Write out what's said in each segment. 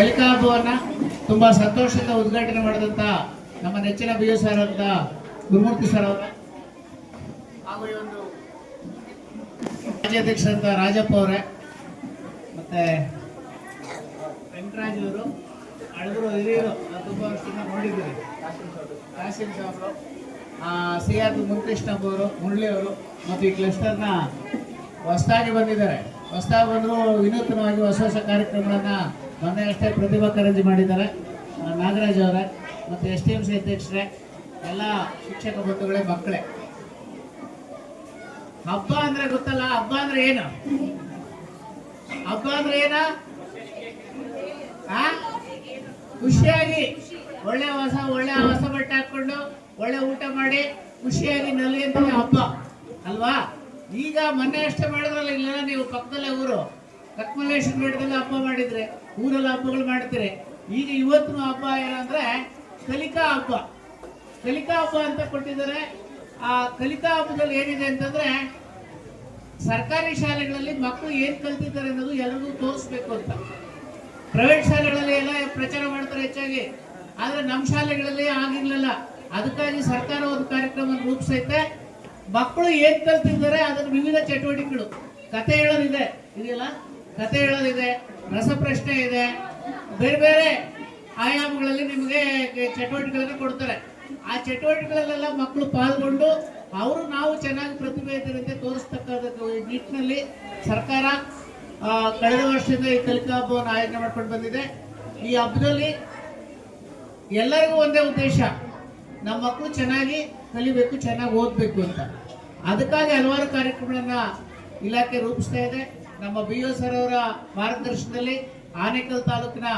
ಕಲಿಕಾ ಹಬ್ಬವನ್ನ ತುಂಬಾ ಸಂತೋಷದಿಂದ ಉದ್ಘಾಟನೆ ಮಾಡಿದಂತ ನಮ್ಮ ನೆಚ್ಚಿನ BO ಸರ್ ಅಂತ ಗುರುಮೂರ್ತಿ ಸರ್ ಅವರ ಹಾಗೂ ಈ ಒಂದು ರಾಜ್ಯಾಧ್ಯಕ್ಷರಂತ ರಾಜಪ್ಪ ಅವರೇ ಮತ್ತೆ ವೆಂಕಟರಾಜ್ ಅವರು ಅಳಗರು ಹಿರಿಯರು ತುಂಬಾ ವರ್ಷದಿಂದ ನೋಡಿದ್ದೀರಿ, ಕಾಸಿಂ ಸಾಹೇಬರು, CR ಮುನ್ಕೃಷ್ಣಪ್ಪ ಅವರು, ಮುರಳಿ ಅವರು ಮತ್ತು ಈ ಕ್ಲಸ್ಟರ್ನ ಹೊಸದಾಗಿ ಬಂದಿದ್ದಾರೆ. ಹೊಸದಾಗಿ ಬಂದರೂ ವಿನೂತನವಾಗಿ ಹೊಸ ಹೊಸ ಕಾರ್ಯಕ್ರಮಗಳನ್ನ ಮೊನ್ನೆ ಅಷ್ಟೇ ಪ್ರತಿಭಾ ಕಾರಂಜಿ ಮಾಡಿದ್ದಾರೆ. ನಾಗರಾಜ್ ಅವರೇ ಮತ್ತು STMC ಅಧ್ಯಕ್ಷರೇ, ಎಲ್ಲ ಶಿಕ್ಷಕ ಬಂಧುಗಳೇ, ಮಕ್ಕಳೇ, ಹಬ್ಬ ಅಂದ್ರೆ ಗೊತ್ತಲ್ಲ, ಹಬ್ಬ ಅಂದ್ರೆ ಏನು? ಹಬ್ಬ ಅಂದ್ರೆ ಏನ? ಖುಷಿಯಾಗಿ ಒಳ್ಳೆ ಹೊಸ ಬಟ್ಟೆ ಹಾಕೊಂಡು ಒಳ್ಳೆ ಊಟ ಮಾಡಿ ಖುಷಿಯಾಗಿ ನಲಿ ಅಂತಾನೆ ಹಬ್ಬ ಅಲ್ವಾ? ಈಗ ಮೊನ್ನೆ ಅಷ್ಟೇ ಮಾಡಿದ್ರಲ್ಲ, ಇಲ್ಲ ನೀವು ಪಕ್ಕದಲ್ಲೇ ಊರು ಕಕ್ಮಲ್ಲೇಶ್ವರ ಬೆಟ್ಟದಲ್ಲಿ ಹಬ್ಬ ಮಾಡಿದ್ರೆ, ಊರೆಲ್ಲ ಹಬ್ಬಗಳು ಮಾಡ್ತೀರಿ. ಈಗ ಇವತ್ತಿನ ಹಬ್ಬ ಏನಂದ್ರೆ ಕಲಿಕಾ ಹಬ್ಬ. ಕಲಿಕಾ ಹಬ್ಬ ಅಂತ ಕೊಟ್ಟಿದ್ದಾರೆ. ಆ ಕಲಿಕಾ ಹಬ್ಬದಲ್ಲಿ ಏನಿದೆ ಅಂತಂದ್ರೆ, ಸರ್ಕಾರಿ ಶಾಲೆಗಳಲ್ಲಿ ಮಕ್ಕಳು ಏನ್ ಕಲ್ತಿದ್ದಾರೆ ಅನ್ನೋದು ಎಲ್ಲರಿಗೂ ತೋರಿಸ್ಬೇಕು ಅಂತ. ಪ್ರೈವೇಟ್ ಶಾಲೆಗಳಲ್ಲಿ ಎಲ್ಲ ಪ್ರಚಾರ ಮಾಡ್ತಾರೆ ಹೆಚ್ಚಾಗಿ, ಆದ್ರೆ ನಮ್ಮ ಶಾಲೆಗಳಲ್ಲಿ ಆಗಿರ್ಲಿಲ್ಲ. ಅದಕ್ಕಾಗಿ ಸರ್ಕಾರ ಒಂದು ಕಾರ್ಯಕ್ರಮ ರೂಪಿಸೈತೆ. ಮಕ್ಕಳು ಏನ್ ಕಲ್ತಿದ್ದಾರೆ ಅದರ ವಿವಿಧ ಚಟುವಟಿಕೆಗಳು, ಕತೆ ಹೇಳೋದಿದೆ, ಇದೆಯಲ್ಲ ಕತೆ ಹೇಳೋದಿದೆ, ರಸಪ್ರಶ್ನೆ ಇದೆ, ಬೇರೆ ಬೇರೆ ಆಯಾಮಗಳಲ್ಲಿ ನಿಮಗೆ ಚಟುವಟಿಕೆಗಳನ್ನು ಕೊಡ್ತಾರೆ. ಆ ಚಟುವಟಿಕೆಗಳಲ್ಲೆಲ್ಲ ಮಕ್ಕಳು ಪಾಲ್ಗೊಂಡು ಅವರು ನಾವು ಚೆನ್ನಾಗಿ ಪ್ರತಿಭೆ ಇದ್ದರಂತೆ ತೋರಿಸ್ತಕ್ಕಂಥ ನಿಟ್ಟಿನಲ್ಲಿ ಸರ್ಕಾರ ಕಳೆದ ವರ್ಷದಿಂದ ಈ ಕಲಿಕಾ ಹಬ್ಬವನ್ನು ಆಯೋಜನೆ ಮಾಡ್ಕೊಂಡು ಬಂದಿದೆ. ಈ ಹಬ್ಬದಲ್ಲಿ ಎಲ್ಲರಿಗೂ ಒಂದೇ ಉದ್ದೇಶ, ನಮ್ಮ ಮಕ್ಕಳು ಚೆನ್ನಾಗಿ ಕಲಿಬೇಕು, ಚೆನ್ನಾಗಿ ಓದಬೇಕು ಅಂತ. ಅದಕ್ಕಾಗಿ ಹಲವಾರು ಕಾರ್ಯಕ್ರಮಗಳನ್ನ ಇಲಾಖೆ ರೂಪಿಸ್ತಾ ಇದೆ. ನಮ್ಮ BO ಸರ್ ಅವರ ಮಾರ್ಗದರ್ಶನದಲ್ಲಿ ಆನೇಕಲ್ ತಾಲೂಕಿನ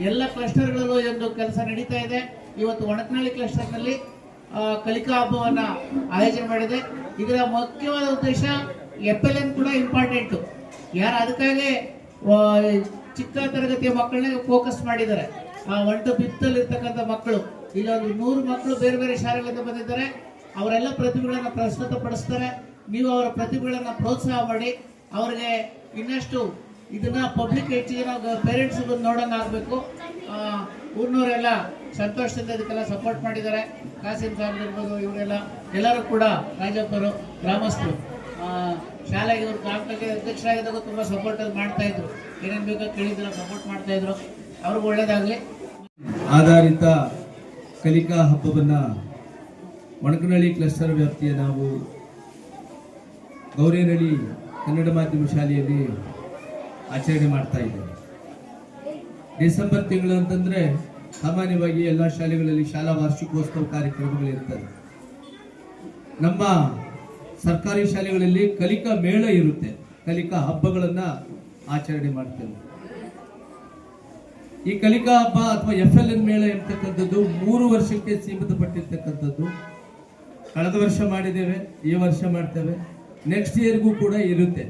ಎಲ್ಲ ಕ್ಲಸ್ಟರ್ಗಳಲ್ಲೂ ಒಂದು ಕೆಲಸ ನಡೀತಾ ಇದೆ. ಇವತ್ತು ಒಣಕನಹಳ್ಳಿ ಕ್ಲಸ್ಟರ್ನಲ್ಲಿ ಕಲಿಕಾ ಹಬ್ಬವನ್ನ ಆಯೋಜನೆ ಮಾಡಿದೆ. ಇದರ ಮುಖ್ಯವಾದ ಉದ್ದೇಶ FLN ಕೂಡ ಇಂಪಾರ್ಟೆಂಟು. ಯಾರು ಅದಕ್ಕಾಗಿ ಚಿಕ್ಕ ತರಗತಿಯ ಮಕ್ಕಳನ್ನ ಫೋಕಸ್ ಮಾಡಿದ್ದಾರೆ. 1 to 5th ಅಲ್ಲಿ ಇರ್ತಕ್ಕಂಥ ಮಕ್ಕಳು, ಈಗ ಒಂದು 100 ಮಕ್ಕಳು ಬೇರೆ ಬೇರೆ ಶಾಲೆಗಳಿಂದ ಬಂದಿದ್ದಾರೆ. ಅವರೆಲ್ಲ ಪ್ರತಿಭೆಗಳನ್ನ ಪ್ರಸ್ತುತಪಡಿಸ್ತಾರೆ. ನೀವು ಅವರ ಪ್ರತಿಭೆಗಳನ್ನ ಪ್ರೋತ್ಸಾಹ ಮಾಡಿ ಅವ್ರಿಗೆ ಇನ್ನಷ್ಟು ಇದನ್ನ ಪಬ್ಲಿಕ್ ಹೆಚ್ಚಿಗೆ ಪೇರೆಂಟ್ಸ್ ಬಂದು ನೋಡಂಗೆ ಆಗಬೇಕು. ಊರಿನವರೆಲ್ಲ ಸಂತೋಷದಿಂದ ಇದಕ್ಕೆಲ್ಲ ಸಪೋರ್ಟ್ ಮಾಡಿದ್ದಾರೆ. ಕಾಸಿಂ ಸಾಹೇಬ್ ಇರ್ಬೋದು, ಇವರೆಲ್ಲ ಎಲ್ಲರೂ ಕೂಡ, ರಾಜಪ್ಪರು, ಗ್ರಾಮಸ್ಥರು, ಶಾಲೆಗೆ ಇವರು ಗ್ರಾಮ ಪಂಚಾಯತ್ ಅಧ್ಯಕ್ಷರಾಗಿದ್ದಾಗ ತುಂಬ ಸಪೋರ್ಟ್ ಮಾಡ್ತಾ ಇದ್ರು. ಏನೇನು ಬೇಕೋ ಕೇಳಿದ್ರು, ಸಪೋರ್ಟ್ ಮಾಡ್ತಾ ಇದ್ರು. ಅವ್ರಿಗೆ ಒಳ್ಳೇದಾಗಲಿ. ಆಧಾರಿತ ಕಲಿಕಾ ಹಬ್ಬವನ್ನು ಒಣಕನಹಳ್ಳಿ ಕ್ಲಸ್ಟರ್ ವ್ಯಾಪ್ತಿಯ ನಾವು ಗೌರೇನಹಳ್ಳಿ ಕನ್ನಡ ಮಾಧ್ಯಮ ಶಾಲೆಯಲ್ಲಿ ಆಚರಣೆ ಮಾಡ್ತಾ ಇದ್ದೇವೆ. ಡಿಸೆಂಬರ್ ತಿಂಗಳು ಅಂತಂದರೆ ಸಾಮಾನ್ಯವಾಗಿ ಎಲ್ಲ ಶಾಲೆಗಳಲ್ಲಿ ಶಾಲಾ ವಾರ್ಷಿಕೋತ್ಸವ ಕಾರ್ಯಕ್ರಮಗಳಿರ್ತದೆ. ನಮ್ಮ ಸರ್ಕಾರಿ ಶಾಲೆಗಳಲ್ಲಿ ಕಲಿಕಾ ಮೇಳ ಇರುತ್ತೆ, ಕಲಿಕಾ ಹಬ್ಬಗಳನ್ನು ಆಚರಣೆ ಮಾಡ್ತೇವೆ. ಈ ಕಲಿಕಾ ಹಬ್ಬ ಅಥವಾ FLN ಮೇಳ ಎಂಬತಕ್ಕಂಥದ್ದು 3 ವರ್ಷಕ್ಕೆ ಸೀಮಿತಪಟ್ಟಿರ್ತಕ್ಕಂಥದ್ದು. ಕಳೆದ ವರ್ಷ ಮಾಡಿದ್ದೇವೆ, ಈ ವರ್ಷ ಮಾಡ್ತೇವೆ, ನೆಕ್ಸ್ಟ್ ಇಯರ್ಗೂ ಕೂಡ ಇರುತ್ತೆ.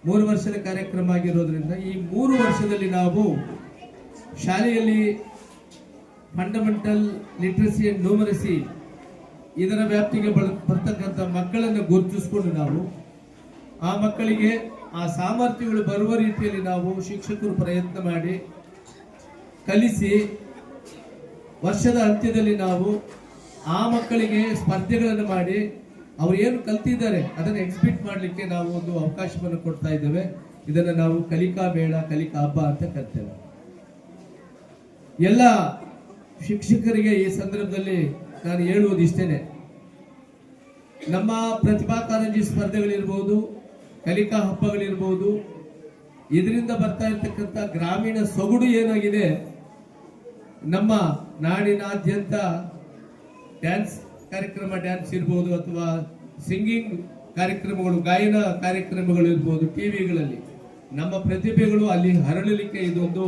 3 ವರ್ಷದ ಕಾರ್ಯಕ್ರಮ ಆಗಿರೋದ್ರಿಂದ ಈ 3 ವರ್ಷದಲ್ಲಿ ನಾವು ಶಾಲೆಯಲ್ಲಿ ಫಂಡಮೆಂಟಲ್ ಲಿಟ್ರಸಿ ಅಂಡ್ ನ್ಯೂಮರಸಿ ಇದರ ವ್ಯಾಪ್ತಿಗೆ ಬರ್ತಕ್ಕಂಥ ಮಕ್ಕಳನ್ನು ಗುರುತಿಸಿಕೊಂಡು ನಾವು ಆ ಮಕ್ಕಳಿಗೆ ಆ ಸಾಮರ್ಥ್ಯಗಳು ಬರುವ ರೀತಿಯಲ್ಲಿ ನಾವು ಶಿಕ್ಷಕರು ಪ್ರಯತ್ನ ಮಾಡಿ ಕಲಿಸಿ, ವರ್ಷದ ಅಂತ್ಯದಲ್ಲಿ ನಾವು ಆ ಮಕ್ಕಳಿಗೆ ಸ್ಪರ್ಧೆಗಳನ್ನು ಮಾಡಿ ಅವ್ರು ಏನು ಕಲ್ತಿದ್ದಾರೆ ಅದನ್ನು ಎಕ್ಸಿಬಿಟ್ ಮಾಡಲಿಕ್ಕೆ ನಾವು ಒಂದು ಅವಕಾಶವನ್ನು ಕೊಡ್ತಾ ಇದ್ದೇವೆ. ಇದನ್ನು ನಾವು ಕಲಿಕಾ ಮೇಳ, ಕಲಿಕಾ ಹಬ್ಬ ಅಂತ ಕರ್ತೇವೆ. ಎಲ್ಲ ಶಿಕ್ಷಕರಿಗೆ ಈ ಸಂದರ್ಭದಲ್ಲಿ ನಾನು ಹೇಳುವುದು ಇಷ್ಟೇನೆ, ನಮ್ಮ ಪ್ರತಿಭಾ ಕಾರಂಜಿ ಸ್ಪರ್ಧೆಗಳಿರ್ಬೋದು, ಕಲಿಕಾ ಹಬ್ಬಗಳಿರ್ಬೋದು, ಇದರಿಂದ ಬರ್ತಾ ಇರ್ತಕ್ಕಂಥ ಗ್ರಾಮೀಣ ಸೊಗಡು ಏನಾಗಿದೆ, ನಮ್ಮ ನಾಡಿನಾದ್ಯಂತ ಡ್ಯಾನ್ಸ್ ಕಾರ್ಯಕ್ರಮ, ಡ್ಯಾನ್ಸ್ ಇರ್ಬೋದು ಅಥವಾ ಸಿಂಗಿಂಗ್ ಕಾರ್ಯಕ್ರಮಗಳು, ಗಾಯನ ಕಾರ್ಯಕ್ರಮಗಳು ಇರ್ಬೋದು, ಟಿವಿಗಳಲ್ಲಿ ನಮ್ಮ ಪ್ರತಿಭೆಗಳು ಅಲ್ಲಿ ಹರಳಲಿಕ್ಕೆ ಇದೊಂದು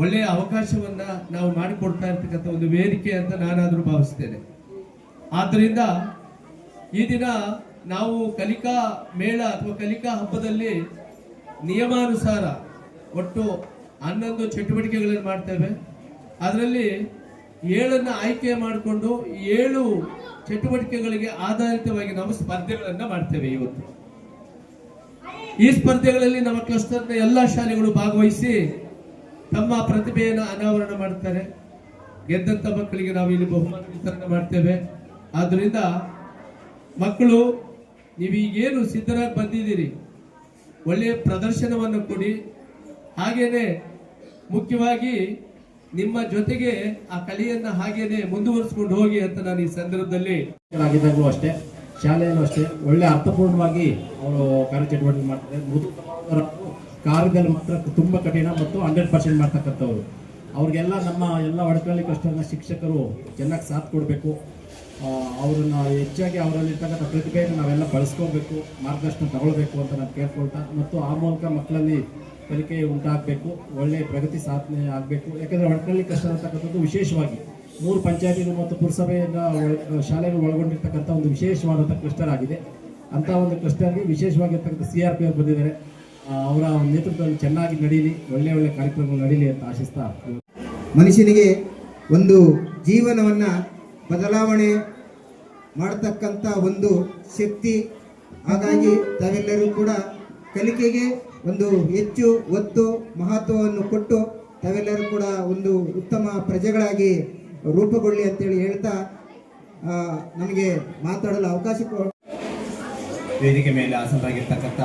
ಒಳ್ಳೆಯ ಅವಕಾಶವನ್ನ ನಾವು ಮಾಡಿಕೊಡ್ತಾ ಇರ್ತಕ್ಕಂಥ ಒಂದು ವೇದಿಕೆ ಅಂತ ನಾನಾದರೂ ಭಾವಿಸ್ತೇನೆ. ಆದ್ದರಿಂದ ಈ ದಿನ ನಾವು ಕಲಿಕಾ ಮೇಳ ಅಥವಾ ಕಲಿಕಾ ಹಬ್ಬದಲ್ಲಿ ನಿಯಮಾನುಸಾರ ಒಟ್ಟು 11 ಚಟುವಟಿಕೆಗಳನ್ನು ಮಾಡ್ತೇವೆ. ಅದರಲ್ಲಿ 7 ಆಯ್ಕೆ ಮಾಡಿಕೊಂಡು 7 ಚಟುವಟಿಕೆಗಳಿಗೆ ಆಧಾರಿತವಾಗಿ ನಾವು ಸ್ಪರ್ಧೆಗಳನ್ನು ಮಾಡ್ತೇವೆ. ಇವತ್ತು ಈ ಸ್ಪರ್ಧೆಗಳಲ್ಲಿ ನಮ್ಮ ಕ್ಲಸ್ಟರ್ನ ಎಲ್ಲ ಶಾಲೆಗಳು ಭಾಗವಹಿಸಿ ತಮ್ಮ ಪ್ರತಿಭೆಯನ್ನು ಅನಾವರಣ ಮಾಡ್ತಾರೆ. ಗೆದ್ದಂತ ಮಕ್ಕಳಿಗೆ ನಾವು ಇಲ್ಲಿ ಬಹುಮಾನ ವಿತರಣೆ ಮಾಡ್ತೇವೆ. ಆದ್ದರಿಂದ ಮಕ್ಕಳು, ನೀವು ಈಗೇನು ಸಿದ್ಧರಾಗಿ ಬಂದಿದ್ದೀರಿ, ಒಳ್ಳೆಯ ಪ್ರದರ್ಶನವನ್ನು ಕೊಡಿ. ಹಾಗೇನೆ ಮುಖ್ಯವಾಗಿ ನಿಮ್ಮ ಜೊತೆಗೆ ಆ ಕಲೆಯನ್ನ ಹಾಗೇನೆ ಮುಂದುವರಿಸಿಕೊಂಡು ಹೋಗಿ ಅಂತ ನಾನು ಈ ಸಂದರ್ಭದಲ್ಲಿ ಆಗಿದ್ದಾಗಲೂ ಅಷ್ಟೇ, ಶಾಲೆಯಲ್ಲೂ ಅಷ್ಟೇ ಒಳ್ಳೆ ಅರ್ಥಪೂರ್ಣವಾಗಿ ಅವರು ಕಾರ್ಯಚಟುವಟಿಕೆ ಮಾಡ್ತಾರೆ. ಕಾರ್ಯದಲ್ಲಿ ಮಾತ್ರ ತುಂಬ ಕಠಿಣ ಮತ್ತು 100% ಮಾಡ್ತಕ್ಕಂಥವ್ರು. ಅವ್ರಿಗೆಲ್ಲ ನಮ್ಮ ಎಲ್ಲ ಒಡಕಳ್ಳಿ ಕಷ್ಟನ ಶಿಕ್ಷಕರು ಚೆನ್ನಾಗಿ ಸಾಥ್ ಕೊಡಬೇಕು. ಅವರನ್ನು ಹೆಚ್ಚಾಗಿ ಅವರಲ್ಲಿರ್ತಕ್ಕಂಥ ಪ್ರತಿಭೆಯನ್ನು ನಾವೆಲ್ಲ ಬಳಸ್ಕೋಬೇಕು, ಮಾರ್ಗದರ್ಶನ ತಗೊಳ್ಬೇಕು ಅಂತ ನಾನು ಕೇಳ್ಕೊಳ್ತಾ, ಮತ್ತು ಆ ಮೂಲಕ ಮಕ್ಕಳಲ್ಲಿ ಕಲಿಕೆ ಉಂಟಾಗಬೇಕು, ಒಳ್ಳೆಯ ಪ್ರಗತಿ ಸಾಧನೆ ಆಗಬೇಕು. ಯಾಕಂದರೆ ಒಡಕಳ್ಳಿ ಕಷ್ಟ ಅಂತಕ್ಕಂಥದ್ದು ವಿಶೇಷವಾಗಿ 3 ಪಂಚಾಯತಿಗಳು ಮತ್ತು ಪುರಸಭೆಯನ್ನು ಶಾಲೆಗಳು ಒಳಗೊಂಡಿರ್ತಕ್ಕಂಥ ಒಂದು ವಿಶೇಷವಾದಂಥ ಕ್ಲಸ್ಟರ್ ಆಗಿದೆ. ಅಂಥ ಒಂದು ಕ್ಲಸ್ಟರ್ಗೆ ವಿಶೇಷವಾಗಿರ್ತಕ್ಕಂಥ CRP ಅವರು ಬಂದಿದ್ದಾರೆ. ಅವರ ನೇತೃತ್ವದಲ್ಲಿ ಚೆನ್ನಾಗಿ ನಡೀಲಿ, ಒಳ್ಳೆ ಒಳ್ಳೆ ಕಾರ್ಯಕ್ರಮಗಳು ನಡೀಲಿ ಅಂತ ಆಶಿಸ್ತಾ, ಮನುಷ್ಯನಿಗೆ ಒಂದು ಜೀವನವನ್ನು ಬದಲಾವಣೆ ಮಾಡತಕ್ಕಂಥ ಒಂದು ಶಕ್ತಿ. ಹಾಗಾಗಿ ತಾವೆಲ್ಲರೂ ಕೂಡ ಕಲಿಕೆಗೆ ಒಂದು ಹೆಚ್ಚು ಒತ್ತು ಮಹತ್ವವನ್ನು ಕೊಟ್ಟು ತಾವೆಲ್ಲರೂ ಕೂಡ ಒಂದು ಉತ್ತಮ ಪ್ರಜೆಗಳಾಗಿ ರೂಪುಗೊಳ್ಳಿ ಅಂತೇಳಿ ಹೇಳ್ತಾ ನಮಗೆ ಮಾತಾಡಲು ಅವಕಾಶ ವೇದಿಕೆ ಮೇಲೆ ಆಸನರಾಗಿರ್ತಕ್ಕಂಥ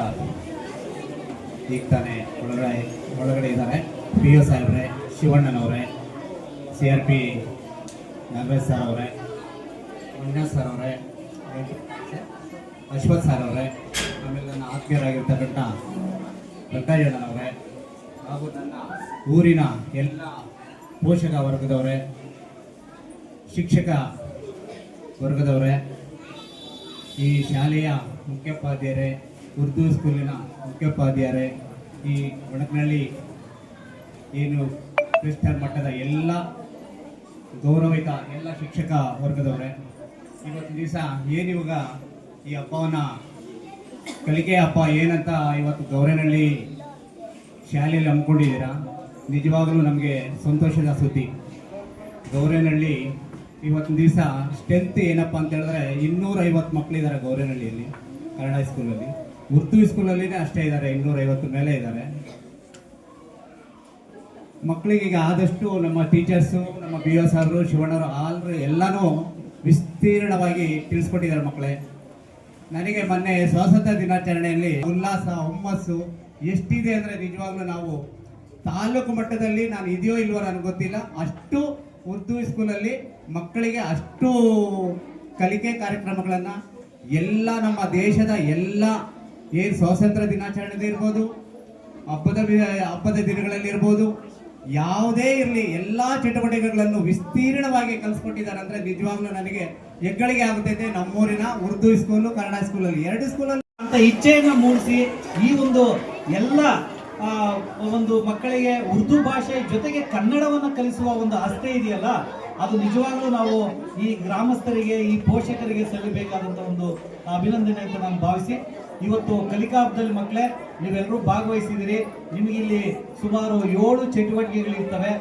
ಈಗ ತಾನೇ ಒಳಗಡೆ ಇದ್ದಾರೆ PO ಸಾಹೇಬ್ರೆ, ಶಿವಣ್ಣನವರೇ, CRP ನಾಗರಾಜ್ ಸರ್ ಅವರೇ, ಮಂಜುನಾಥ್ ಸರ್ ಅವರೇ, ಅಶ್ವಥ್ ಸರ್ ಅವರೇ, ಆಮೇಲೆ ನನ್ನ ಆತ್ಮೀಯರಾಗಿರ್ತಕ್ಕಂಥ ವೆಂಕಟಯ್ಯಣ್ಣನವರೇ, ಹಾಗೂ ನನ್ನ ಊರಿನ ಎಲ್ಲ ಪೋಷಕ ವರ್ಗದವರೇ, ಶಿಕ್ಷಕ ವರ್ಗದವರೇ, ಈ ಶಾಲೆಯ ಮುಖ್ಯೋಪಾಧ್ಯಾಯರೇ, ಉರ್ದು ಸ್ಕೂಲಿನ ಮುಖ್ಯೋಪಾಧ್ಯಾಯರೇ, ಈ ಒಣಕನಹಳ್ಳಿ ಏನು ಕ್ರಿಸ್ಟಿಯನ್ ಮಟ್ಟದ ಎಲ್ಲ ಗೌರವಿತ ಎಲ್ಲ ಶಿಕ್ಷಕ ವರ್ಗದವರೇ, ಇವತ್ತು ದಿವಸ ಏನಿವಾಗ ಈ ಹಬ್ಬವನ್ನು ಕಲಿಕೆ ಹಬ್ಬ ಏನಂತ ಇವತ್ತು ಗೌರನಹಳ್ಳಿ ಶಾಲೆಯಲ್ಲಿ ಹಮ್ಮಿಕೊಂಡಿದ್ದೀರಾ, ನಿಜವಾಗಲೂ ನಮಗೆ ಸಂತೋಷದ ಸುದ್ದಿ. ಗೌರನಹಳ್ಳಿ ಇವತ್ತಿನ ದಿವಸ ಸ್ಟ್ರೆಂತ್ ಏನಪ್ಪ ಅಂತ ಹೇಳಿದ್ರೆ 250 ಮಕ್ಕಳಿದ್ದಾರೆ ಗೌರನಹಳ್ಳಿಯಲ್ಲಿ ಕನ್ನಡ ಸ್ಕೂಲಲ್ಲಿ. ಉರ್ದು ಸ್ಕೂಲಲ್ಲಿನೇ ಅಷ್ಟೇ ಇದ್ದಾರೆ, 250 ಮೇಲೆ ಇದ್ದಾರೆ ಮಕ್ಕಳಿಗೆ. ಈಗ ಆದಷ್ಟು ನಮ್ಮ ಟೀಚರ್ಸು, ನಮ್ಮ BO ಸಾರು, ಶಿವಣ್ಣವರು ಎಲ್ಲನೂ ವಿಸ್ತೀರ್ಣವಾಗಿ ತಿಳಿಸ್ಕೊಟ್ಟಿದ್ದಾರೆ ಮಕ್ಕಳೇ. ನನಗೆ ಮೊನ್ನೆ ಸ್ವಾತಂತ್ರ್ಯ ದಿನಾಚರಣೆಯಲ್ಲಿ ಉಲ್ಲಾಸ, ಹುಮ್ಮಸ್ಸು ಎಷ್ಟಿದೆ ಅಂದರೆ ನಿಜವಾಗ್ಲೂ ನಾವು ತಾಲೂಕು ಮಟ್ಟದಲ್ಲಿ ನಾನು ಇದೆಯೋ ಇಲ್ವೋ ನನಗೆ ಗೊತ್ತಿಲ್ಲ, ಅಷ್ಟು ಉರ್ದು ಸ್ಕೂಲಲ್ಲಿ ಮಕ್ಕಳಿಗೆ ಅಷ್ಟು ಕಲಿಕೆ ಕಾರ್ಯಕ್ರಮಗಳನ್ನು ಎಲ್ಲ ನಮ್ಮ ದೇಶದ ಎಲ್ಲ ಏನು ಸ್ವಾತಂತ್ರ್ಯ ದಿನಾಚರಣೆ ಇರ್ಬೋದು, ಹಬ್ಬದ ದಿನಗಳಲ್ಲಿ ಇರ್ಬೋದು, ಯಾವುದೇ ಇರಲಿ ಎಲ್ಲ ಚಟುವಟಿಕೆಗಳನ್ನು ವಿಸ್ತೀರ್ಣವಾಗಿ ಕಲಿಸ್ಕೊಟ್ಟಿದ್ದಾರೆ ಅಂದರೆ ನಿಜವಾಗ್ಲೂ ನನಗೆ ಹೆಗ್ಗಳಿಕೆ ಆಗುತ್ತೈತೆ. ನಮ್ಮೂರಿನ ಉರ್ದು ಸ್ಕೂಲು, ಕನ್ನಡ ಸ್ಕೂಲಲ್ಲಿ 2 ಸ್ಕೂಲಲ್ಲಿ ಅಂತ ಇಚ್ಛೆಯನ್ನು ಮೂಡಿಸಿ ಈ ಒಂದು ಎಲ್ಲ ಒಂದು ಮಕ್ಕಳಿಗೆ ಉರ್ದು ಭಾಷೆ ಜೊತೆಗೆ ಕನ್ನಡವನ್ನು ಕಲಿಸುವ ಒಂದು ಆಸ್ಥೆ ಇದೆಯಲ್ಲ, ಅದು ನಿಜವಾಗ್ಲೂ ನಾವು ಈ ಗ್ರಾಮಸ್ಥರಿಗೆ, ಈ ಪೋಷಕರಿಗೆ ಸಲ್ಲಬೇಕಾದಂಥ ಒಂದು ಅಭಿನಂದನೆ ಅಂತ ನಾನು ಭಾವಿಸಿ, ಇವತ್ತು ಕಲಿಕಾ ಹಬ್ಬದಲ್ಲಿ ಮಕ್ಕಳೇ ನೀವೆಲ್ಲರೂ ಭಾಗವಹಿಸಿದಿರಿ. ನಿಮಗೆ ಇಲ್ಲಿ ಸುಮಾರು 7 ಚಟುವಟಿಕೆಗಳಿರ್ತವೆ.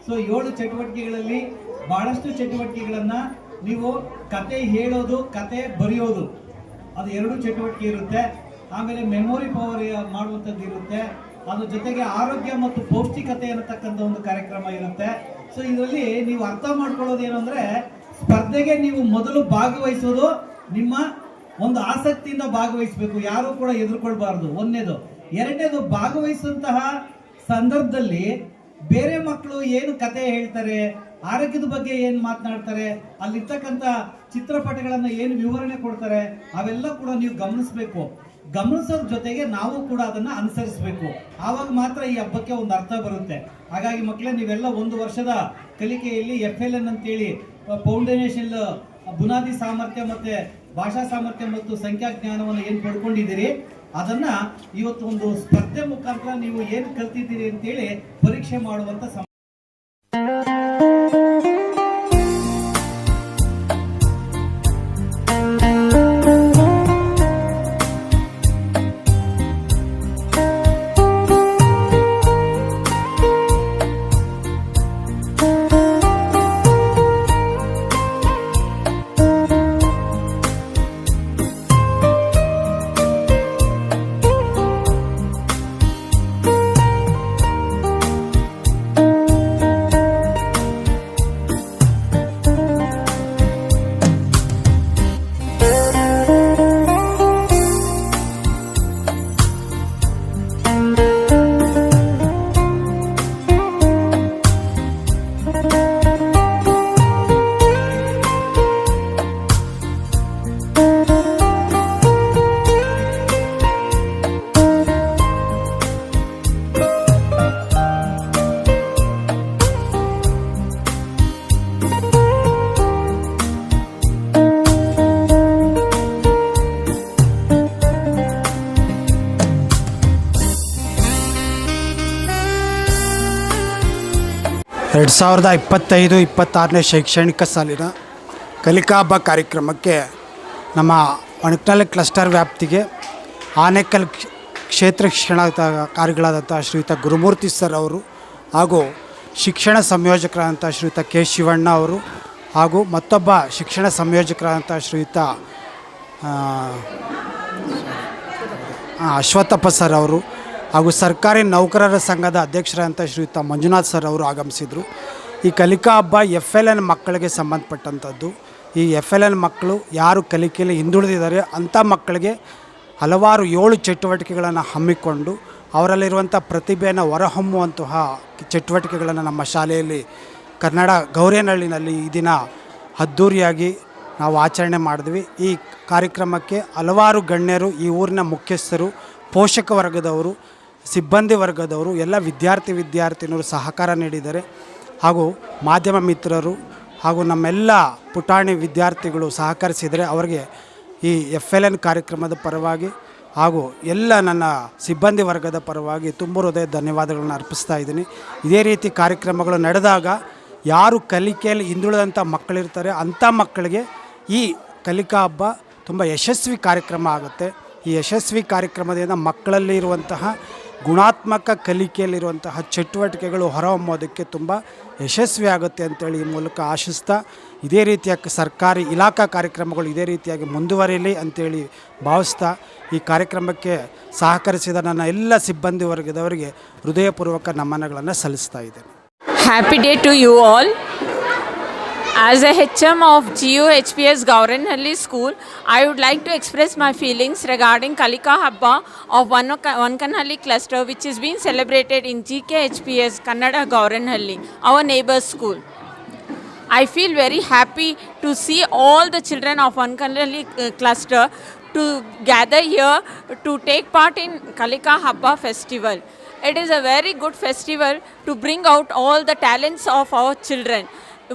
ಸೊ 7 ಚಟುವಟಿಕೆಗಳಲ್ಲಿ ಬಹಳಷ್ಟು ಚಟುವಟಿಕೆಗಳನ್ನು ನೀವು ಕತೆ ಹೇಳೋದು, ಕತೆ ಬರೆಯೋದು, ಅದು 2 ಚಟುವಟಿಕೆ ಇರುತ್ತೆ. ಆಮೇಲೆ ಮೆಮೊರಿ ಪವರ್ ಮಾಡುವಂಥದ್ದು ಇರುತ್ತೆ. ಅದ್ರ ಜೊತೆಗೆ ಆರೋಗ್ಯ ಮತ್ತು ಪೌಷ್ಟಿಕತೆ ಅನ್ನತಕ್ಕಂಥ ಒಂದು ಕಾರ್ಯಕ್ರಮ ಇರುತ್ತೆ. ಸೊ ಇದರಲ್ಲಿ ನೀವು ಅರ್ಥ ಮಾಡ್ಕೊಳ್ಳೋದು ಏನು ಅಂದರೆ, ಸ್ಪರ್ಧೆಗೆ ನೀವು ಮೊದಲು ಭಾಗವಹಿಸೋದು ನಿಮ್ಮ ಒಂದು ಆಸಕ್ತಿಯಿಂದ ಭಾಗವಹಿಸಬೇಕು. ಯಾರು ಕೂಡ ಹೆದರ್ಕೊಳ್ಬಾರ್ದು. ಒಂದನೇದು ಎರಡನೇದು ಭಾಗವಹಿಸುವಂತಹ ಸಂದರ್ಭದಲ್ಲಿ ಬೇರೆ ಮಕ್ಕಳು ಏನು ಕತೆ ಹೇಳ್ತಾರೆ, ಆರೋಗ್ಯದ ಬಗ್ಗೆ ಏನು ಮಾತನಾಡ್ತಾರೆ, ಅಲ್ಲಿರ್ತಕ್ಕಂಥ ಚಿತ್ರಪಟಗಳನ್ನು ಏನು ವಿವರಣೆ ಕೊಡ್ತಾರೆ, ಅವೆಲ್ಲ ಕೂಡ ನೀವು ಗಮನಿಸಬೇಕು. ಗಮನಿಸೋದ್ರ ಜೊತೆಗೆ ನಾವು ಕೂಡ ಅದನ್ನ ಅನುಸರಿಸಬೇಕು. ಆವಾಗ ಮಾತ್ರ ಈ ಹಬ್ಬಕ್ಕೆ ಒಂದು ಅರ್ಥ ಬರುತ್ತೆ. ಹಾಗಾಗಿ ಮಕ್ಕಳೇ, ನೀವೆಲ್ಲ 1 ವರ್ಷದ ಕಲಿಕೆಯಲ್ಲಿ FLN ಅಂತೇಳಿ ಫೌಂಡೇಶನ್ ಬುನಾದಿ ಸಾಮರ್ಥ್ಯ ಮತ್ತೆ ಭಾಷಾ ಸಾಮರ್ಥ್ಯ ಮತ್ತು ಸಂಖ್ಯಾ ಜ್ಞಾನವನ್ನು ಏನು ಪಡ್ಕೊಂಡಿದ್ದೀರಿ, ಅದನ್ನ ಇವತ್ತು ಒಂದು ಸ್ಪರ್ಧೆ ಮುಖಾಂತರ ನೀವು ಏನು ಕಲ್ತಿದ್ದೀರಿ ಅಂತೇಳಿ ಪರೀಕ್ಷೆ ಮಾಡುವಂತ ಎರಡು ಸಾವಿರದ 25-26ನೇ ಶೈಕ್ಷಣಿಕ ಸಾಲಿನ ಕಲಿಕಾ ಹಬ್ಬ ಕಾರ್ಯಕ್ರಮಕ್ಕೆ ನಮ್ಮ ಒಣಕನಹಳ್ಳಿ ಕ್ಲಸ್ಟರ್ ವ್ಯಾಪ್ತಿಗೆ ಆನೇಕಲ್ ಕ್ಷೇತ್ರ ಶಿಕ್ಷಣಾಧಿಕಾರಿಗಳಾದಂಥ ಶ್ರೀಯುತ ಗುರುಮೂರ್ತಿ ಸರ್ ಅವರು ಹಾಗೂ ಶಿಕ್ಷಣ ಸಂಯೋಜಕರಾದಂಥ ಶ್ರೀಯುತ ಕೆ ಶಿವಣ್ಣ ಅವರು ಹಾಗೂ ಮತ್ತೊಬ್ಬ ಶಿಕ್ಷಣ ಸಂಯೋಜಕರಾದಂಥ ಶ್ರೀಯುತ ಅಶ್ವತ್ಥಪ್ಪ ಸರ್ ಅವರು ಹಾಗೂ ಸರ್ಕಾರಿ ನೌಕರರ ಸಂಘದ ಅಧ್ಯಕ್ಷರಾದಂಥ ಶ್ರೀಯುತ ಮಂಜುನಾಥ್ ಸರ್ ಅವರು ಆಗಮಿಸಿದರು. ಈ ಕಲಿಕಾ ಹಬ್ಬ FLN ಮಕ್ಕಳಿಗೆ ಸಂಬಂಧಪಟ್ಟಂಥದ್ದು. ಈ FLN ಮಕ್ಕಳು ಯಾರು ಕಲಿಕೆಯಲ್ಲಿ ಹಿಂದುಳಿದಿದ್ದಾರೆ ಅಂಥ ಮಕ್ಕಳಿಗೆ ಹಲವಾರು 7 ಚಟುವಟಿಕೆಗಳನ್ನು ಹಮ್ಮಿಕೊಂಡು ಅವರಲ್ಲಿರುವಂಥ ಪ್ರತಿಭೆಯನ್ನು ಹೊರಹೊಮ್ಮುವಂತಹ ಚಟುವಟಿಕೆಗಳನ್ನು ನಮ್ಮ ಶಾಲೆಯಲ್ಲಿ ಕನ್ನಡ ಗೌರೇನಹಳ್ಳಿನಲ್ಲಿ ಈ ದಿನ ಅದ್ಧೂರಿಯಾಗಿ ನಾವು ಆಚರಣೆ ಮಾಡಿದ್ವಿ. ಈ ಕಾರ್ಯಕ್ರಮಕ್ಕೆ ಹಲವಾರು ಗಣ್ಯರು, ಈ ಊರಿನ ಮುಖ್ಯಸ್ಥರು, ಪೋಷಕ ವರ್ಗದವರು, ಸಿಬ್ಬಂದಿ ವರ್ಗದವರು, ಎಲ್ಲ ವಿದ್ಯಾರ್ಥಿನಿಯರು ಸಹಕಾರ ನೀಡಿದ್ದಾರೆ. ಹಾಗೂ ಮಾಧ್ಯಮ ಮಿತ್ರರು ಹಾಗೂ ನಮ್ಮೆಲ್ಲ ಪುಟಾಣಿ ವಿದ್ಯಾರ್ಥಿಗಳು ಸಹಕರಿಸಿದರೆ ಅವರಿಗೆ ಈ FLN ಕಾರ್ಯಕ್ರಮದ ಪರವಾಗಿ ಹಾಗೂ ಎಲ್ಲ ನನ್ನ ಸಿಬ್ಬಂದಿ ವರ್ಗದ ಪರವಾಗಿ ತುಂಬ ಹೃದಯ ಧನ್ಯವಾದಗಳನ್ನು ಅರ್ಪಿಸ್ತಾ ಇದ್ದೀನಿ. ಇದೇ ರೀತಿ ಕಾರ್ಯಕ್ರಮಗಳು ನಡೆದಾಗ ಯಾರು ಕಲಿಕೆಯಲ್ಲಿ ಹಿಂದುಳಿದಂಥ ಮಕ್ಕಳಿರ್ತಾರೆ ಅಂಥ ಮಕ್ಕಳಿಗೆ ಈ ಕಲಿಕಾ ಹಬ್ಬ ತುಂಬ ಯಶಸ್ವಿ ಕಾರ್ಯಕ್ರಮ ಆಗುತ್ತೆ. ಈ ಯಶಸ್ವಿ ಕಾರ್ಯಕ್ರಮದಿಂದ ಮಕ್ಕಳಲ್ಲಿ ಇರುವಂತಹ ಗುಣಾತ್ಮಕ ಕಲಿಕೆಯಲ್ಲಿರುವಂತಹ ಚಟುವಟಿಕೆಗಳು ಹೊರಹೊಮ್ಮೋದಕ್ಕೆ ತುಂಬ ಯಶಸ್ವಿ ಆಗುತ್ತೆ ಅಂತೇಳಿ ಈ ಮೂಲಕ ಆಶಿಸ್ತಾ, ಇದೇ ರೀತಿಯ ಸರ್ಕಾರಿ ಇಲಾಖಾ ಕಾರ್ಯಕ್ರಮಗಳು ಇದೇ ರೀತಿಯಾಗಿ ಮುಂದುವರಿಯಲಿ ಅಂತೇಳಿ ಭಾವಿಸ್ತಾ ಈ ಕಾರ್ಯಕ್ರಮಕ್ಕೆ ಸಹಕರಿಸಿದ ನನ್ನ ಎಲ್ಲ ಸಿಬ್ಬಂದಿ ವರ್ಗದವರಿಗೆ ಹೃದಯಪೂರ್ವಕ ನಮನಗಳನ್ನು ಸಲ್ಲಿಸ್ತಾ ಇದ್ದೇನೆ. Happy day to you all. As a HM of GUHPS Gaurenhalli School, I would like to express my feelings regarding Kalika Habba of Onkanhalli cluster, which is being celebrated in GKHPS Kannada Gaurenhalli, our neighbor school. I feel very happy to see all the children of Onkanhalli cluster to gather here to take part in Kalika Habba festival. It is a very good festival to bring out all the talents of our children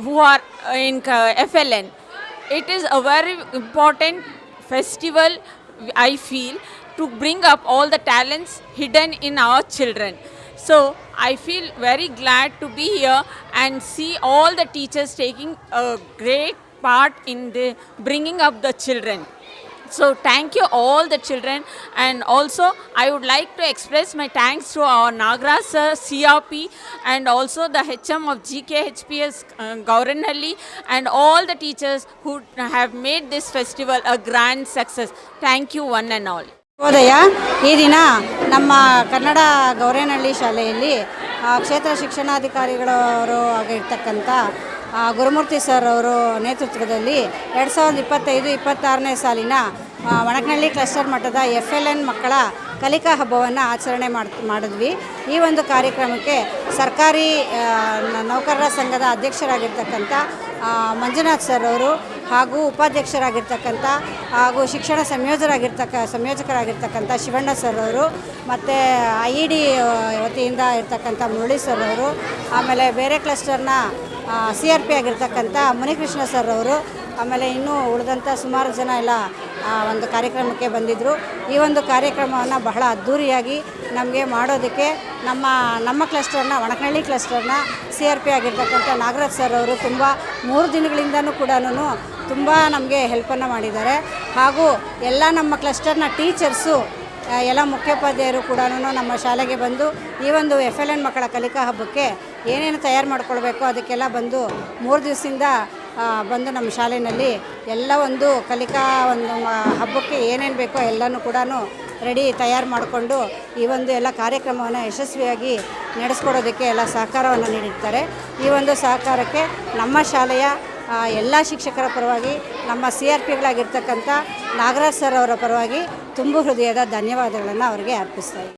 who are in FLN. It is a very important festival, I feel, to bring up all the talents hidden in our children. So I feel very glad to be here and see all the teachers taking a great part in the bringing up the children. So thank you all the children, and also I would like to express my thanks to our Nagraj sir, CRP, and also the HM of GKHPS Gaurenhalli, and all the teachers who have made this festival a grand success. Thank you one and all. ಶುಭೋದಯ. ಈ ದಿನ ನಮ್ಮ ಕನ್ನಡ ಗೌರೇನಹಳ್ಳಿ ಶಾಲೆಯಲ್ಲಿ ಕ್ಷೇತ್ರ ಶಿಕ್ಷಣಾಧಿಕಾರಿಗಳವರು ಆಗಿರ್ತಕ್ಕಂಥ Gurumurthy sir ಅವರು ನೇತೃತ್ವದಲ್ಲಿ 2025-26ನೇ ಸಾಲಿನ ಒಣಕನಹಳ್ಳಿ ಕ್ಲಸ್ಟರ್ ಮಟ್ಟದ FLN ಮಕ್ಕಳ ಕಲಿಕಾ ಹಬ್ಬವನ್ನು ಆಚರಣೆ ಮಾಡಿದ್ವಿ. ಈ ಒಂದು ಕಾರ್ಯಕ್ರಮಕ್ಕೆ ಸರ್ಕಾರಿ ನೌಕರರ ಸಂಘದ ಅಧ್ಯಕ್ಷರಾಗಿರ್ತಕ್ಕಂಥ ಮಂಜುನಾಥ್ ಸರ್ ಅವರು ಹಾಗೂ ಉಪಾಧ್ಯಕ್ಷರಾಗಿರ್ತಕ್ಕಂಥ ಹಾಗೂ ಶಿಕ್ಷಣ ಸಂಯೋಜಕರಾಗಿರ್ತಕ್ಕಂಥ ಶಿವಣ್ಣ ಸರ್ ಅವರು ಮತ್ತು IED ವತಿಯಿಂದ ಇರ್ತಕ್ಕಂಥ ಮುರಳಿ ಸರ್ ಅವರು, ಆಮೇಲೆ ಬೇರೆ ಕ್ಲಸ್ಟರ್ನ CRP ಆಗಿರ್ತಕ್ಕಂಥ ಮುನಿಕೃಷ್ಣ ಸರ್ ಅವರು, ಆಮೇಲೆ ಇನ್ನೂ ಉಳಿದಂಥ ಸುಮಾರು ಜನ ಎಲ್ಲ ಒಂದು ಕಾರ್ಯಕ್ರಮಕ್ಕೆ ಬಂದಿದ್ದರು. ಈ ಒಂದು ಕಾರ್ಯಕ್ರಮವನ್ನು ಬಹಳ ಅದ್ಧೂರಿಯಾಗಿ ನಮಗೆ ಮಾಡೋದಕ್ಕೆ ನಮ್ಮ ಕ್ಲಸ್ಟರ್ನ ಒಣಕನಹಳ್ಳಿ ಕ್ಲಸ್ಟರ್ನ CRP ಆಗಿರ್ತಕ್ಕಂಥ ನಾಗರಾಜ್ ಸರ್ ಅವರು 3 ದಿನಗಳಿಂದನೂ ಕೂಡ ತುಂಬ ನಮಗೆ ಹೆಲ್ಪನ್ನು ಮಾಡಿದ್ದಾರೆ. ಹಾಗೂ ಎಲ್ಲ ನಮ್ಮ ಕ್ಲಸ್ಟರ್ನ ಟೀಚರ್ಸು ಎಲ್ಲ ಮುಖ್ಯೋಪಾಧ್ಯಾಯರು ಕೂಡ ನಮ್ಮ ಶಾಲೆಗೆ ಬಂದು ಈ ಒಂದು FLN ಮಕ್ಕಳ ಕಲಿಕಾ ಹಬ್ಬಕ್ಕೆ ಏನೇನು ತಯಾರು ಮಾಡ್ಕೊಳ್ಬೇಕು ಅದಕ್ಕೆಲ್ಲ ಬಂದು 3 ದಿವಸದಿಂದ ಬಂದು ನಮ್ಮ ಶಾಲೆಯಲ್ಲಿ ಎಲ್ಲ ಒಂದು ಕಲಿಕಾ ಒಂದು ಹಬ್ಬಕ್ಕೆ ಏನೇನು ಬೇಕೋ ಎಲ್ಲನೂ ಕೂಡ ತಯಾರು ಮಾಡಿಕೊಂಡು ಈ ಒಂದು ಎಲ್ಲ ಕಾರ್ಯಕ್ರಮವನ್ನು ಯಶಸ್ವಿಯಾಗಿ ನಡೆಸ್ಕೊಡೋದಕ್ಕೆ ಎಲ್ಲ ಸಹಕಾರವನ್ನು ನೀಡಿರ್ತಾರೆ. ಈ ಒಂದು ಸಹಕಾರಕ್ಕೆ ನಮ್ಮ ಶಾಲೆಯ ಎಲ್ಲ ಶಿಕ್ಷಕರ ಪರವಾಗಿ, ನಮ್ಮ CRPಗಳಾಗಿರ್ತಕ್ಕಂಥ ನಾಗರಾಜ್ ಸರ್ ಅವರ ಪರವಾಗಿ ತುಂಬ ಹೃದಯದ ಧನ್ಯವಾದಗಳನ್ನು ಅವರಿಗೆ ಅರ್ಪಿಸ್ತಾ ಇದ್ದೀನಿ.